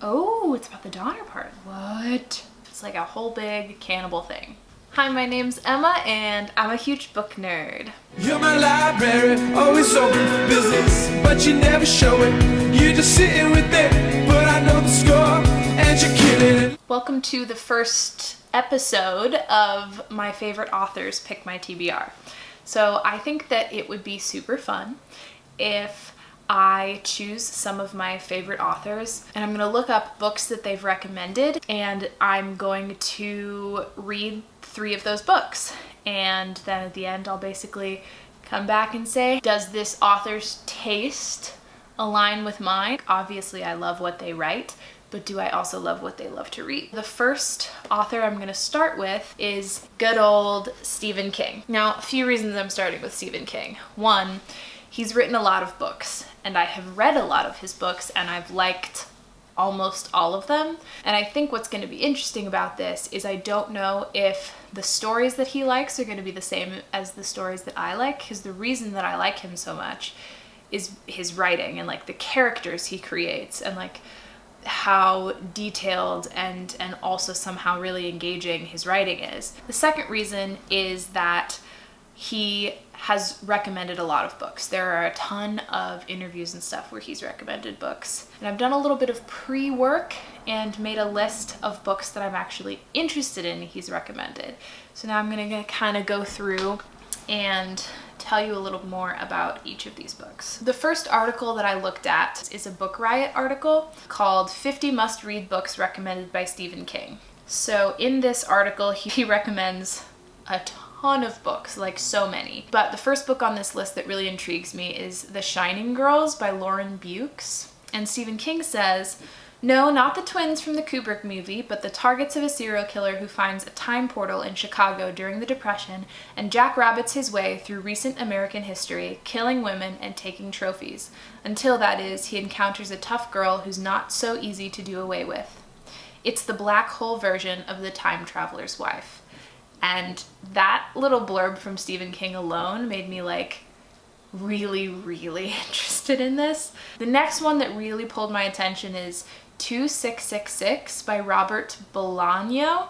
Oh, it's about the Donner Party. What? It's like a whole big cannibal thing. Hi, my name's Emma, and I'm a huge book nerd. You're my library, always open for business, but you never show it. You're just sitting with it, but I know the score, and you're killing it. Welcome to the first episode of my favorite authors Pick My TBR. So I think that it would be super fun if I choose some of my favorite authors and I'm going to look up books that they've recommended, and I'm going to read 3 of those books. And then at the end, I'll basically come back and say, does this author's taste align with mine? Obviously, I love what they write, but do I also love what they love to read? The first author I'm going to start with is good old Stephen King. Now, a few reasons I'm starting with Stephen King. One, he's written a lot of books, and I have read a lot of his books, and I've liked almost all of them. And I think what's going to be interesting about this is I don't know if the stories that he likes are going to be the same as the stories that I like, because the reason that I like him so much is his writing and like the characters he creates and like how detailed and also somehow really engaging his writing is. The second reason is that he has recommended a lot of books. There are a ton of interviews and stuff where he's recommended books. And I've done a little bit of pre-work and made a list of books that I'm actually interested in he's recommended. So now I'm gonna kind of go through and tell you a little more about each of these books. The first article that I looked at is a Book Riot article called 50 Must-Read Books Recommended by Stephen King. So in this article, he recommends a ton of books, like so many. But the first book on this list that really intrigues me is The Shining Girls by Lauren Bukes. And Stephen King says, no, not the twins from the Kubrick movie, but the targets of a serial killer who finds a time portal in Chicago during the Depression and jackrabbits his way through recent American history, killing women and taking trophies. Until, that is, he encounters a tough girl who's not so easy to do away with. It's the black hole version of The Time Traveler's Wife. And that little blurb from Stephen King alone made me like really interested in this. The next one that really pulled my attention is 2666 by Robert Bolano.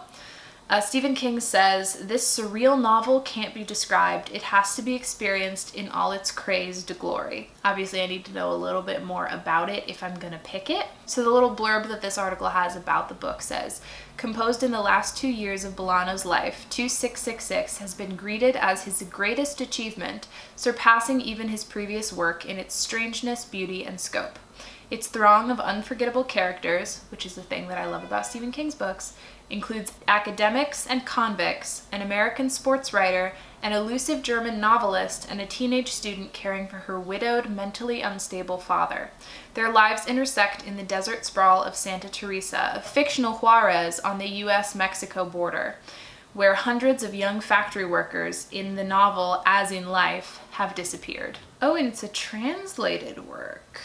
Stephen King says, this surreal novel can't be described. It has to be experienced in all its crazed glory. Obviously, I need to know a little bit more about it if I'm gonna pick it. So the little blurb that this article has about the book says, composed in the last 2 years of Bolano's life, 2666 has been greeted as his greatest achievement, surpassing even his previous work in its strangeness, beauty, and scope. Its throng of unforgettable characters, which is the thing that I love about Stephen King's books, includes academics and convicts, an American sports writer, an elusive German novelist, and a teenage student caring for her widowed, mentally unstable father. Their lives intersect in the desert sprawl of Santa Teresa, a fictional Juarez on the US-Mexico border, where hundreds of young factory workers in the novel as in life have disappeared. Oh, and it's a translated work.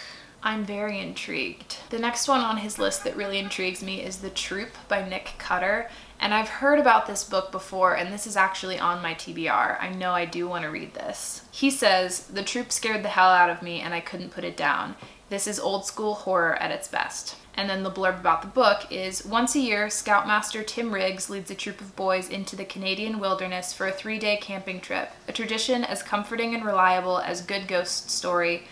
I'm very intrigued. The next one on his list that really intrigues me is The Troop by Nick Cutter. And I've heard about this book before, and this is actually on my TBR. I know I do want to read this. He says, The Troop scared the hell out of me and I couldn't put it down. This is old school horror at its best. And then the blurb about the book is, once a year, Scoutmaster Tim Riggs leads a troop of boys into the Canadian wilderness for a 3-day camping trip, a tradition as comforting and reliable as good ghost story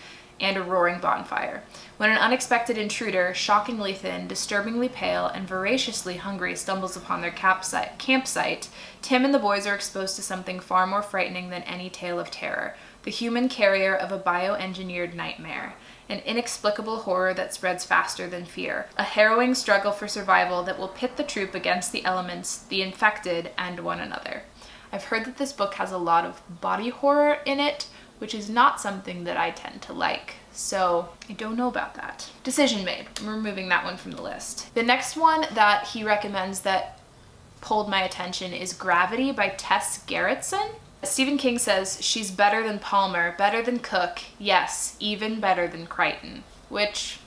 and a roaring bonfire. When an unexpected intruder, shockingly thin, disturbingly pale, and voraciously hungry stumbles upon their campsite, Tim and the boys are exposed to something far more frightening than any tale of terror, the human carrier of a bioengineered nightmare, an inexplicable horror that spreads faster than fear, a harrowing struggle for survival that will pit the troop against the elements, the infected, and one another. I've heard that this book has a lot of body horror in it, which is not something that I tend to like. So I don't know about that. Decision made. I'm removing that one from the list. The next one that he recommends that pulled my attention is Gravity by Tess Garretson. Stephen King says, she's better than Palmer, better than Cook, yes, even better than Crichton. Which,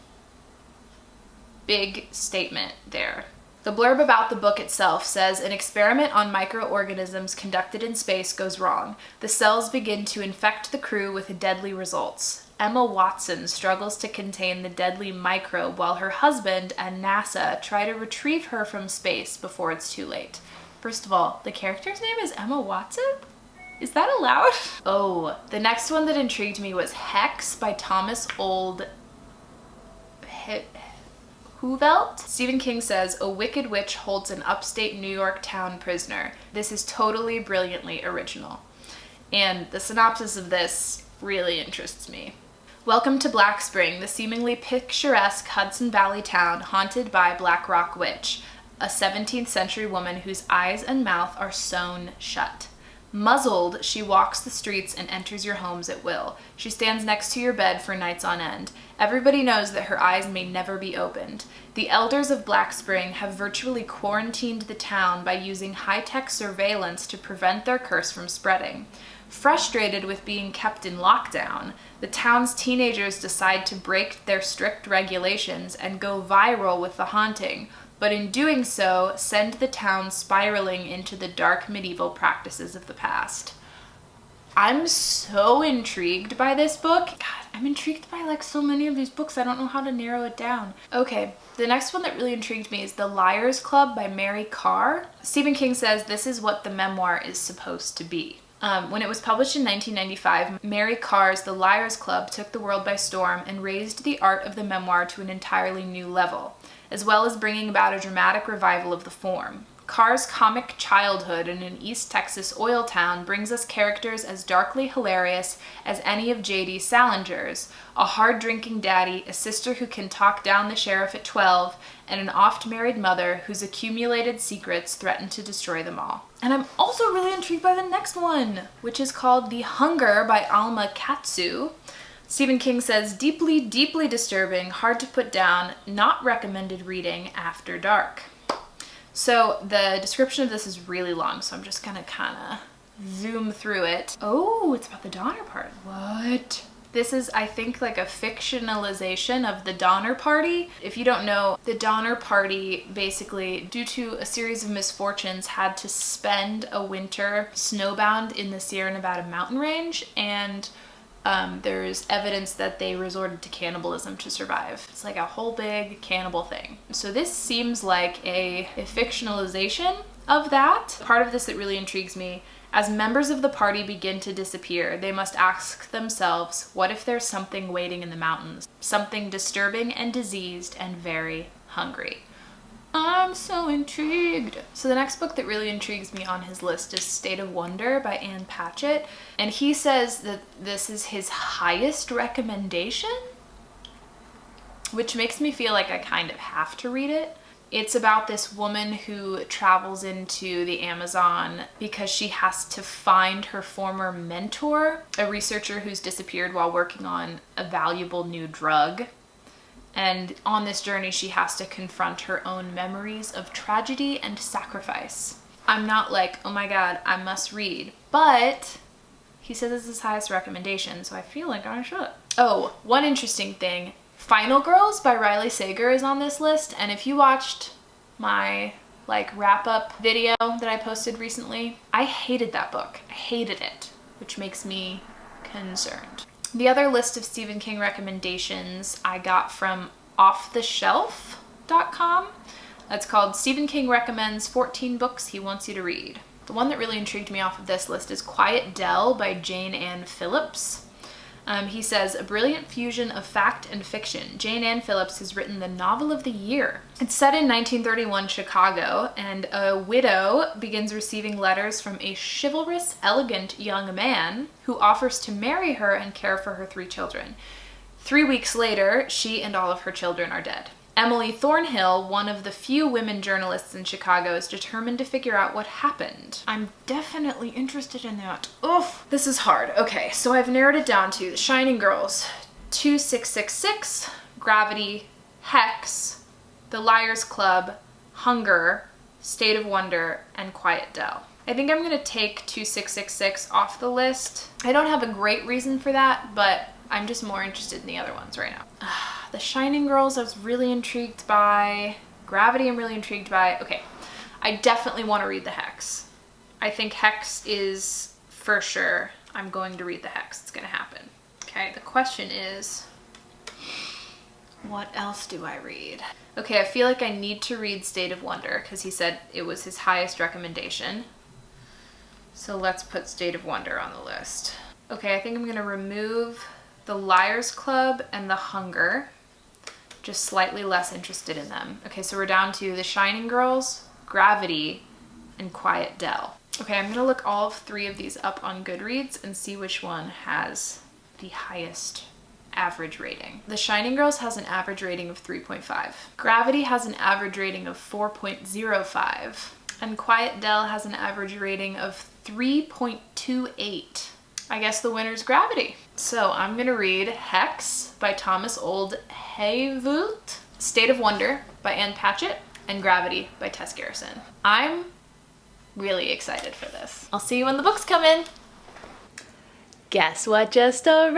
big statement there. The blurb about the book itself says, an experiment on microorganisms conducted in space goes wrong. The cells begin to infect the crew with deadly results. Emma Watson struggles to contain the deadly microbe while her husband and NASA try to retrieve her from space before it's too late. First of all, the character's name is Emma Watson? Is that allowed? Oh, the next one that intrigued me was Hex by Thomas Old Huvelt. Stephen King says, a wicked witch holds an upstate New York town prisoner. This is totally brilliantly original. And the synopsis of this really interests me. Welcome to Black Spring, the seemingly picturesque Hudson Valley town haunted by Black Rock Witch, a 17th century woman whose eyes and mouth are sewn shut. Muzzled, she walks the streets and enters your homes at will. She stands next to your bed for nights on end. Everybody knows that her eyes may never be opened. The elders of Black Spring have virtually quarantined the town by using high-tech surveillance to prevent their curse from spreading. Frustrated with being kept in lockdown, the town's teenagers decide to break their strict regulations and go viral with the haunting, but in doing so, send the town spiraling into the dark medieval practices of the past. I'm so intrigued by this book. God, I'm intrigued by like so many of these books, I don't know how to narrow it down. Okay, the next one that really intrigued me is The Liars Club by Mary Carr. Stephen King says this is what the memoir is supposed to be. When it was published in 1995, Mary Carr's The Liars Club took the world by storm and raised the art of the memoir to an entirely new level, as well as bringing about a dramatic revival of the form. Carr's comic childhood in an East Texas oil town brings us characters as darkly hilarious as any of J.D. Salinger's, a hard-drinking daddy, a sister who can talk down the sheriff at 12, and an oft-married mother whose accumulated secrets threaten to destroy them all. And I'm also really intrigued by the next one, which is called The Hunger by Alma Katsu. Stephen King says, deeply, deeply disturbing, hard to put down, not recommended reading after dark. So the description of this is really long, so I'm just gonna kind of zoom through it. Oh, it's about the Donner Party. What? This is, I think, like a fictionalization of the Donner Party. If you don't know, the Donner Party basically, due to a series of misfortunes, had to spend a winter snowbound in the Sierra Nevada mountain range, and there's evidence that they resorted to cannibalism to survive. It's like a whole big cannibal thing. So this seems like a fictionalization of that. Part of this that really intrigues me, as members of the party begin to disappear, they must ask themselves, what if there's something waiting in the mountains? Something disturbing and diseased and very hungry. I'm so intrigued. So the next book that really intrigues me on his list is State of Wonder by Patchett. And he says that this is his highest recommendation, which makes me feel like I kind of have to read it. It's about this woman who travels into the Amazon because she has to find her former mentor, a researcher who's disappeared while working on a valuable new drug. And on this journey, she has to confront her own memories of tragedy and sacrifice. I'm not like, oh my god, I must read. But he says it's his highest recommendation, so I feel like I should. Oh, one interesting thing. Final Girls by Riley Sager is on this list. And if you watched my wrap-up video that I posted recently, I hated that book. I hated it, which makes me concerned. The other list of Stephen King recommendations I got from offtheshelf.com. It's called Stephen King Recommends 14 Books He Wants You to Read. The one that really intrigued me off of this list is Quiet Dell by Jane Ann Phillips. He says, a brilliant fusion of fact and fiction. Jane Ann Phillips has written the novel of the year. It's set in 1931 Chicago, and a widow begins receiving letters from a chivalrous, elegant young man who offers to marry her and care for her 3 children. 3 weeks later, she and all of her children are dead. Emily Thornhill, one of the few women journalists in Chicago, is determined to figure out what happened. I'm definitely interested in that. Oof, this is hard. Okay, so I've narrowed it down to The Shining Girls, 2666, Gravity, Hex, The Liars Club, Hunger, State of Wonder, and Quiet Dell. I think I'm going to take 2666 off the list. I don't have a great reason for that, but I'm just more interested in the other ones right now. The Shining Girls I was really intrigued by. Gravity I'm really intrigued by. Okay, I definitely want to read the Hex. I think Hex is for sure. I'm going to read the Hex. It's going to happen. Okay, the question is, what else do I read? Okay, I feel like I need to read State of Wonder because he said it was his highest recommendation. So let's put State of Wonder on the list. Okay, I think I'm gonna remove The Liars Club and The Hunger. Just slightly less interested in them. Okay, so we're down to The Shining Girls, Gravity, and Quiet Dell. Okay, I'm gonna look all 3 of these up on Goodreads and see which one has the highest average rating. The Shining Girls has an average rating of 3.5. Gravity has an average rating of 4.05. And Quiet Dell has an average rating of 3.28. I guess the winner's Gravity. So I'm gonna read Hex by Thomas Oldhavult, State of Wonder by Ann Patchett, and Gravity by Tess Garretson. I'm really excited for this. I'll see you when the books come in. Guess what just arrived?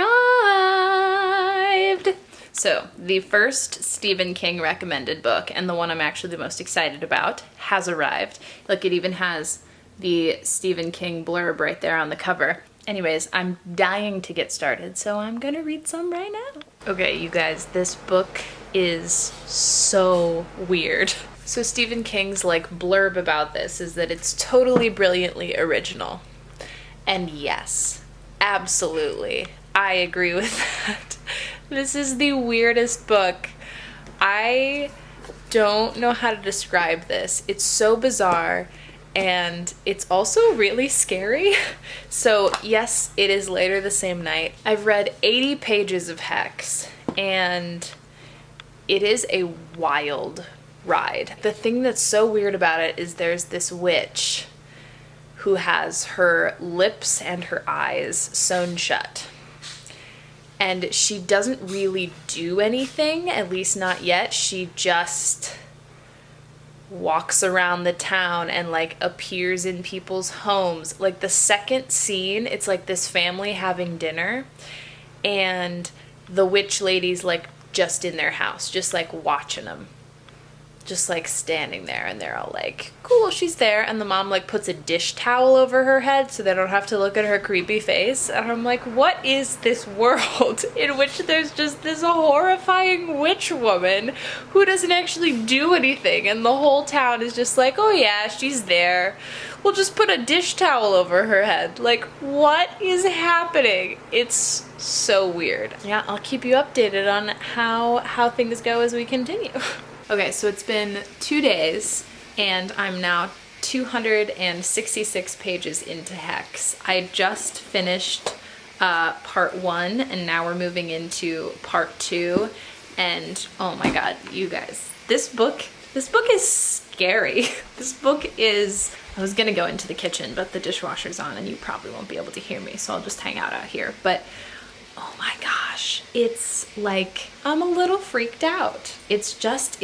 So the first Stephen King recommended book, and the one I'm actually the most excited about, has arrived. Look, it even has the Stephen King blurb right there on the cover. Anyways, I'm dying to get started, so I'm gonna read some right now. Okay, you guys, this book is so weird. So Stephen King's like blurb about this is that it's totally brilliantly original. And yes, absolutely, I agree with that. This is the weirdest book. I don't know how to describe this. It's so bizarre. And it's also really scary. So yes, it is later the same night. I've read 80 pages of Hex, and it is a wild ride. The thing that's so weird about it is there's this witch who has her lips and her eyes sewn shut. And she doesn't really do anything, at least not yet. She just walks around the town and like appears in people's homes. Like the second scene, it's like this family having dinner and the witch lady's like just in their house, just like watching them, just like standing there, and they're all like, cool, she's there. And the mom like puts a dish towel over her head so they don't have to look at her creepy face. And I'm like, what is this world in which there's just this horrifying witch woman who doesn't actually do anything, and the whole town is just like, oh yeah, she's there, we'll just put a dish towel over her head. Like, what is happening? It's so weird. Yeah, I'll keep you updated on how things go as we continue. Okay, so it's been 2 days, and I'm now 266 pages into Hex. I just finished part 1, and now we're moving into part 2, and oh my god, you guys, this book is scary. This book is, I was gonna go into the kitchen, but the dishwasher's on, and you probably won't be able to hear me, so I'll just hang out here, but oh my gosh, it's like, I'm a little freaked out. It's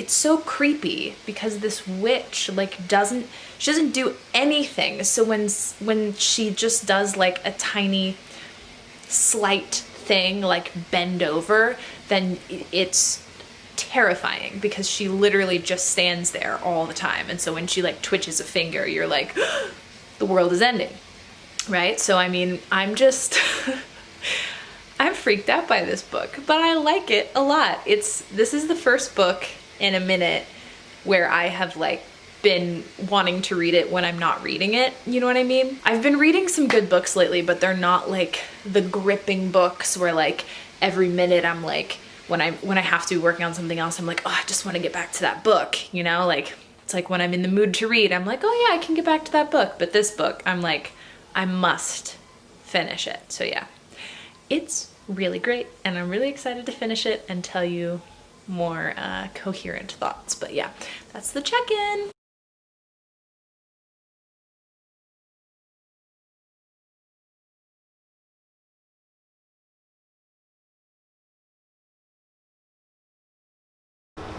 so creepy because this witch like she doesn't do anything. So when she just does like a tiny slight thing, like bend over, then it's terrifying because she literally just stands there all the time. And so when she like twitches a finger, you're like, the world is ending, right? So I mean, I'm just I'm freaked out by this book, but I like it a lot. This is the first book in a minute where I have like been wanting to read it when I'm not reading it. You know what I mean? I've been reading some good books lately, but they're not like the gripping books where like every minute I'm like, when I have to be working on something else, I'm like, oh, I just want to get back to that book, you know? Like, it's like when I'm in the mood to read, I'm like, oh yeah, I can get back to that book. But this book, I'm like, I must finish it. So yeah, it's really great, and I'm really excited to finish it and tell you more coherent thoughts. But yeah, that's the check-in.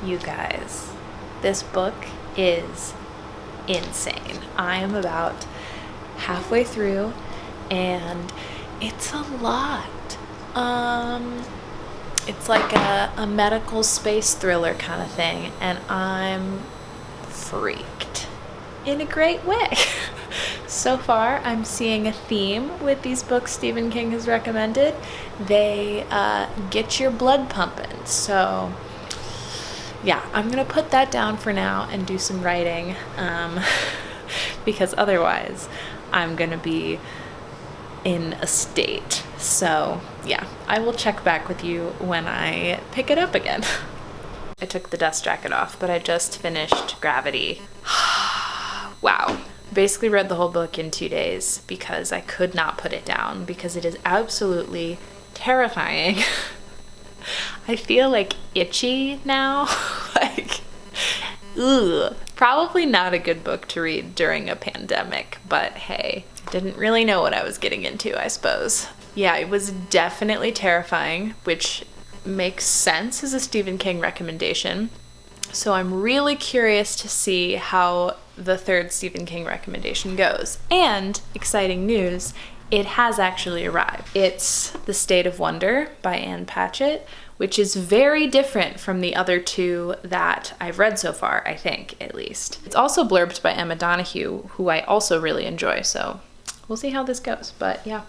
You guys, this book is insane. I am about halfway through, and it's a lot. It's like a medical space thriller kind of thing, and I'm freaked in a great way. So far, I'm seeing a theme with these books Stephen King has recommended. They get your blood pumping. So, yeah, I'm going to put that down for now and do some writing because otherwise I'm going to be in a state. So, yeah, I will check back with you when I pick it up again. I took the dust jacket off, but I just finished Gravity. Wow. Basically read the whole book in 2 days because I could not put it down because it is absolutely terrifying. I feel like itchy now. Like, ugh. Probably not a good book to read during a pandemic, but hey, didn't really know what I was getting into, I suppose. Yeah, it was definitely terrifying, which makes sense as a Stephen King recommendation. So I'm really curious to see how the third Stephen King recommendation goes. And, exciting news, it has actually arrived. It's The State of Wonder by Ann Patchett, which is very different from the other two that I've read so far, I think, at least. It's also blurbed by Emma Donoghue, who I also really enjoy, so we'll see how this goes. But yeah,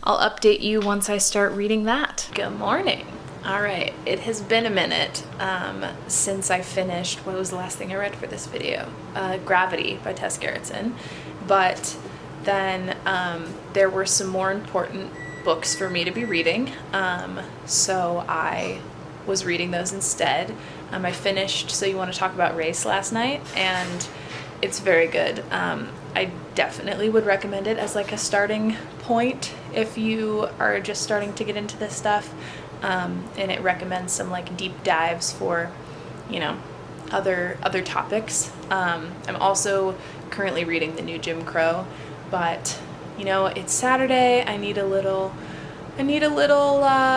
I'll update you once I start reading that. Good morning. All right, it has been a minute since I finished, what was the last thing I read for this video? Gravity by Tess Garretson. But then there were some more important books for me to be reading, so I was reading those instead. I finished So You Want to Talk About Race last night, and it's very good. I definitely would recommend it as like a starting point if you are just starting to get into this stuff. And it recommends some like deep dives for, you know, other topics. I'm also currently reading the new Jim Crow, but you know, it's Saturday. I need a little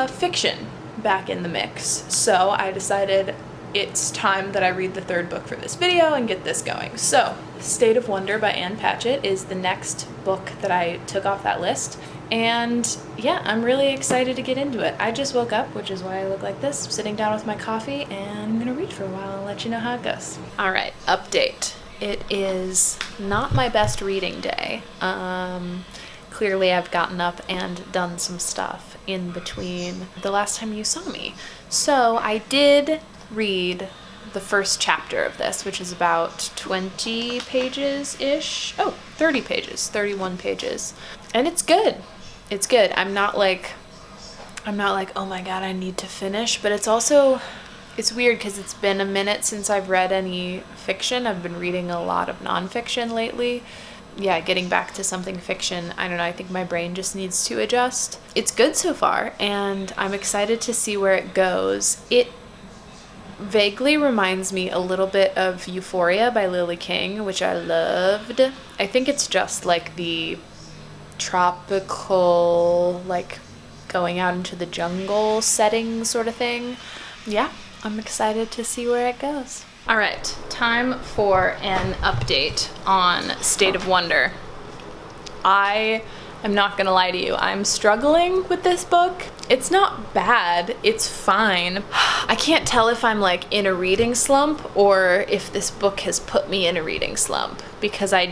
fiction back in the mix. So I decided it's time that I read the third book for this video and get this going. So, State of Wonder by Ann Patchett is the next book that I took off that list. And yeah, I'm really excited to get into it. I just woke up, which is why I look like this, sitting down with my coffee, and I'm gonna read for a while and let you know how it goes. All right, update. It is not my best reading day. Clearly I've gotten up and done some stuff in between the last time you saw me. So I did read the first chapter of this, which is about 20 pages-ish. Oh, 30 pages, 31 pages. And it's good. It's good. I'm not like, oh my god, I need to finish, but it's also, it's weird because it's been a minute since I've read any fiction. I've been reading a lot of nonfiction lately. Yeah, getting back to something fiction, I don't know, I think my brain just needs to adjust. It's good so far, and I'm excited to see where it goes. It vaguely reminds me a little bit of Euphoria by Lily King, which I loved. I think it's just like the tropical, like going out into the jungle setting sort of thing. Yeah, I'm excited to see where it goes. All right, time for an update on State of Wonder. I am not gonna lie to you, I'm struggling with this book. It's not bad, it's fine. I can't tell if I'm like in a reading slump or if this book has put me in a reading slump, because I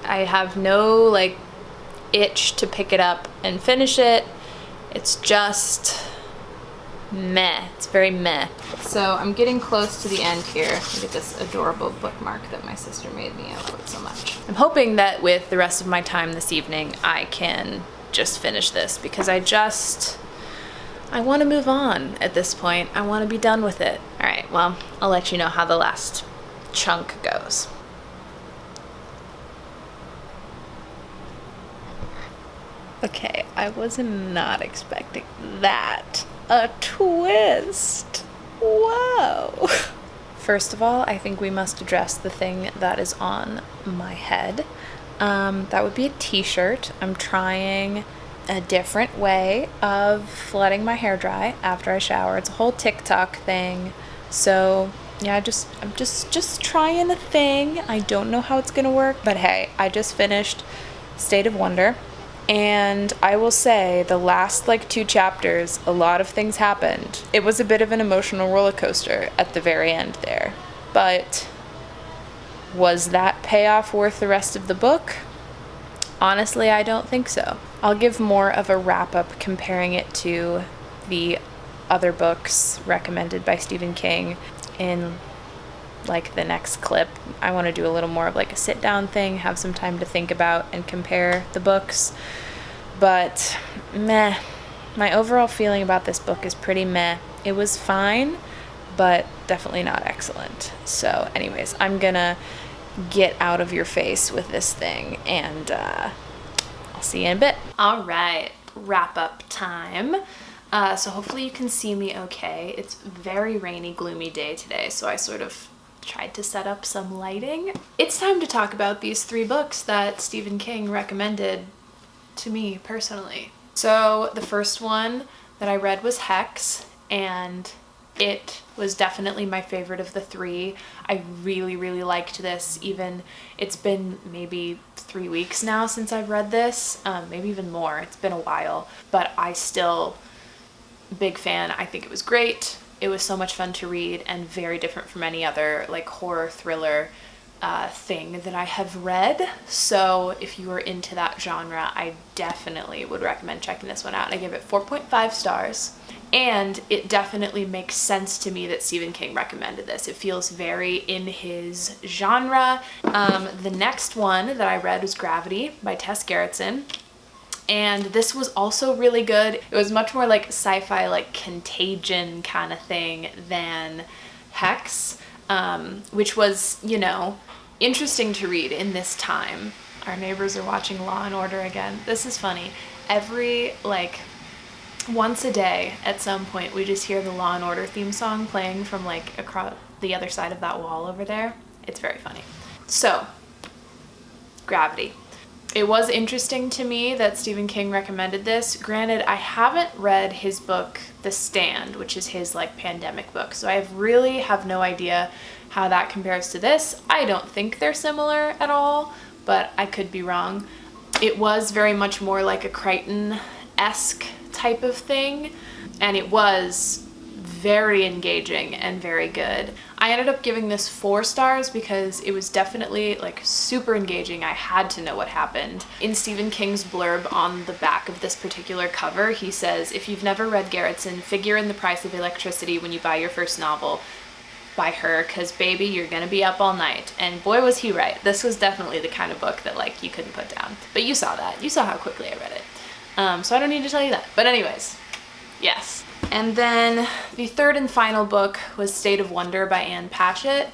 have no like itch to pick it up and finish it. It's just meh. It's very meh. So I'm getting close to the end here. Look at this adorable bookmark that my sister made me. I love it so much. I'm hoping that with the rest of my time this evening, I can just finish this, because I want to move on at this point. I want to be done with it. All right, well, I'll let you know how the last chunk goes. Okay, I was not expecting that. A twist. Whoa. First of all, I think we must address the thing that is on my head. That would be a t-shirt. I'm trying a different way of letting my hair dry after I shower. It's a whole TikTok thing. So yeah, I'm just trying a thing. I don't know how it's gonna work, but hey, I just finished State of Wonder. And I will say the last like 2 chapters, a lot of things happened. It was a bit of an emotional roller coaster at the very end there. But was that payoff worth the rest of the book? Honestly, I don't think so. I'll give more of a wrap-up comparing it to the other books recommended by Stephen King in like the next clip. I want to do a little more of like a sit-down thing, have some time to think about and compare the books. But meh. My overall feeling about this book is pretty meh. It was fine, but definitely not excellent. So anyways, I'm gonna get out of your face with this thing, and I'll see you in a bit. All right, wrap up time. So hopefully you can see me okay. It's a very rainy, gloomy day today, so I sort of tried to set up some lighting. It's time to talk about these 3 books that Stephen King recommended to me personally. So the first one that I read was Hex, and it was definitely my favorite of the 3. I really, really liked this. Even it's been maybe 3 weeks now since I've read this, maybe even more. It's been a while, but I still big fan. I think it was great. It was so much fun to read and very different from any other like horror thriller thing that I have read. So if you were into that genre, I definitely would recommend checking this one out. I give it 4.5 stars. And it definitely makes sense to me that Stephen King recommended this. It feels very in his genre. The next one that I read was Gravity by Tess Garretson. And this was also really good. It was much more like sci-fi, like Contagion kind of thing than Hex, which was, you know, interesting to read in this time. Our neighbors are watching Law and Order again. This is funny. Every, like, once a day at some point we just hear the Law and Order theme song playing from like across the other side of that wall over there. It's very funny. So, Gravity. It was interesting to me that Stephen King recommended this. Granted, I haven't read his book, The Stand, which is his like pandemic book, so I really have no idea how that compares to this. I don't think they're similar at all, but I could be wrong. It was very much more like a Crichton-esque type of thing, and it was very engaging and very good. I ended up giving this 4 stars because it was definitely like super engaging. I had to know what happened. In Stephen King's blurb on the back of this particular cover, he says, if you've never read Garretson, figure in the price of electricity when you buy your first novel by her, because baby, you're gonna be up all night. And boy, was he right. This was definitely the kind of book that like you couldn't put down. But you saw that. You saw how quickly I read it. So I don't need to tell you that. But anyways, yes. And then the third and final book was State of Wonder by Patchett.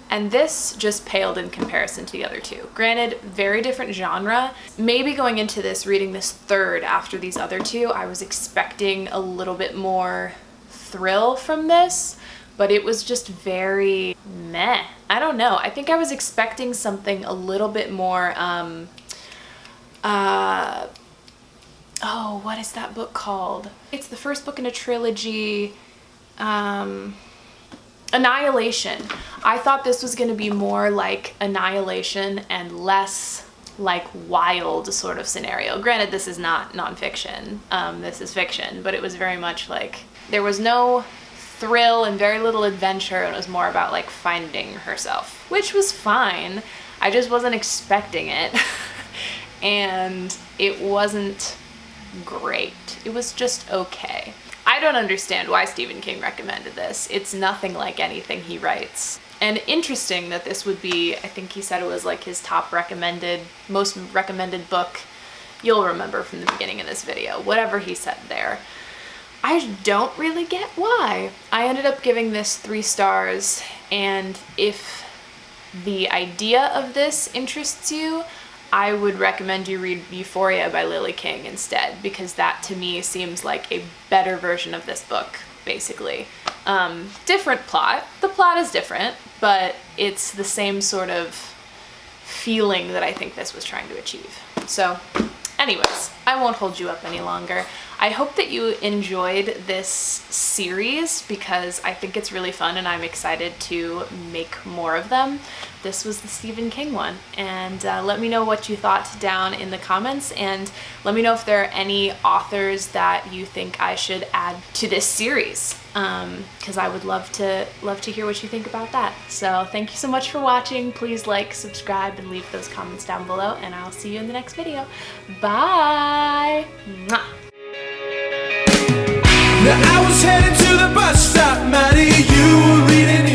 And this just paled in comparison to the other 2. Granted, very different genre. Maybe going into this, reading this third after these other 2, I was expecting a little bit more thrill from this, but it was just very meh. I don't know. I think I was expecting something a little bit more, oh, what is that book called? It's the first book in a trilogy, Annihilation. I thought this was going to be more like Annihilation and less like wild sort of scenario. Granted, this is not nonfiction. This is fiction, but it was very much like there was no thrill and very little adventure, and it was more about like finding herself, which was fine. I just wasn't expecting it. And it wasn't great. It was just okay. I don't understand why Stephen King recommended this. It's nothing like anything he writes. And interesting that this would be, I think he said it was like his top recommended, most recommended book. You'll remember from the beginning of this video, whatever he said there. I don't really get why. I ended up giving this 3 stars, and if the idea of this interests you, I would recommend you read Euphoria by Lily King instead, because that to me seems like a better version of this book, basically. Different plot. The plot is different, but it's the same sort of feeling that I think this was trying to achieve. So, anyways, I won't hold you up any longer. I hope that you enjoyed this series because I think it's really fun and I'm excited to make more of them. This was the Stephen King one, and let me know what you thought down in the comments, and let me know if there are any authors that you think I should add to this series. because I would love to hear what you think about that. So thank you so much for watching. Please like, subscribe, and leave those comments down below, and I'll see you in the next video. Bye! Mwah. Now I was headed to the bus stop, Maddie, you were reading